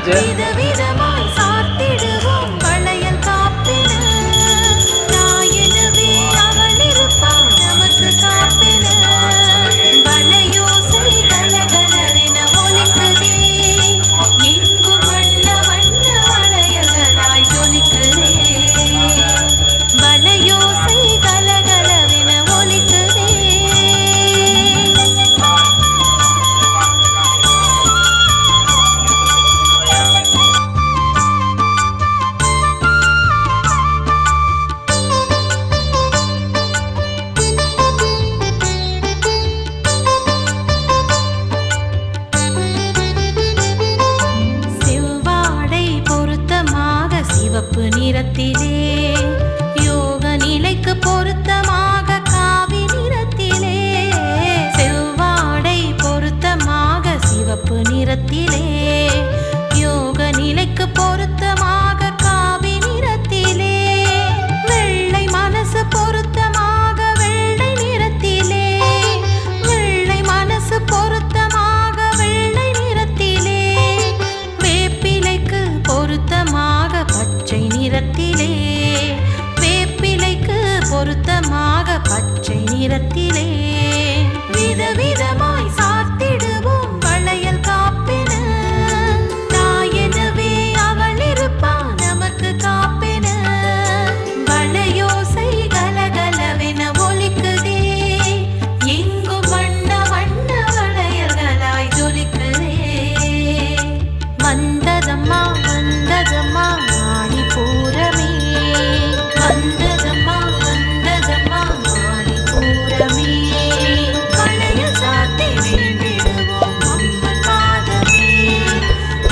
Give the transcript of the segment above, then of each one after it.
விதவிதமாய் சாத்திடுவோம் வளையல் காப்பின தாயெனவே அவள் இருப்பாள் நமக்கு காப்பின வளையோசை கலகலவென ஒலிக்குதே எங்கும் வண்ண வண்ண வளையல்களாய் ஜொலிக்குதே வளையோசை கலகலவென ஒலிக்குதே செவ்வாடை பொருத்தமாக சிவப்பு நிறத்திலே யோக நிலைக்கு பொருத்தமாக காவி நிறத்திலே செவ்வாடை பொருத்தமாக சிவப்பு நிறத்திலே யோக நிலைக்கு பொருத்தமாக காவி நிறத்திலே வெள்ளை மனசு பொருத்தமாக வெள்ளை நிறத்திலே வெள்ளை மனசு பொருத்தமாக வெள்ளை நிறத்திலே வேப்பிலைக்கு பொருத்தமாக பச்சை நிறத்திலே வேப்பிலைக்கு பொருத்தமாக பச்சை நிறத்திலே விதவிதமாய் சாத்திடுவோம் வளையல் காப்பின தாயெனவே அவள் இருப்பா நமக்கு காப்பின வளையோசை கலகலவென ஒலிக்குதே எங்கும் வண்ண வண்ண வளையல்களாய் ஜொலிக்குதே வந்ததம்மா வந்ததம்மா ஆடிப்பூரமே வந்ததம்மா வந்ததம்மா ஆடிப்பூரமே வளையல் சாத்தி வேண்டிடுவோம் அம்மன் பாதமே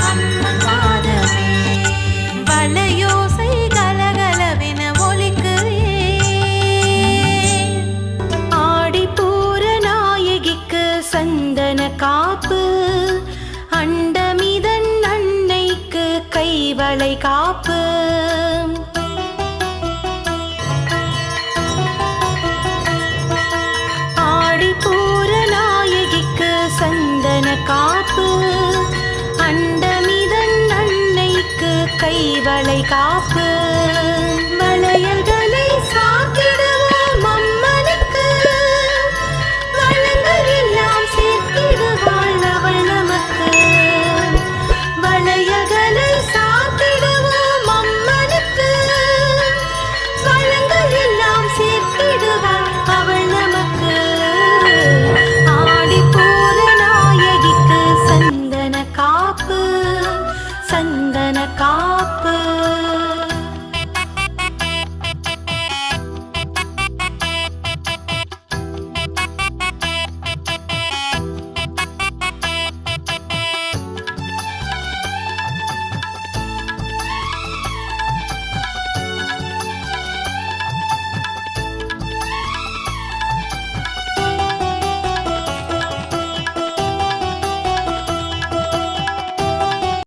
அம்மன் பாதமே வளையோசை கலகலவென ஒலிக்குதே ஆடிப்பூர நாயகிக்கு சந்தன காப்பு அண்டமிதன் அன்னைக்கு கைவளை காப்பு ஆடிப்பூர நாயகிக்கு சந்தன காப்பு அண்டமிதன் அன்னைக்கு கைவளை காப்பு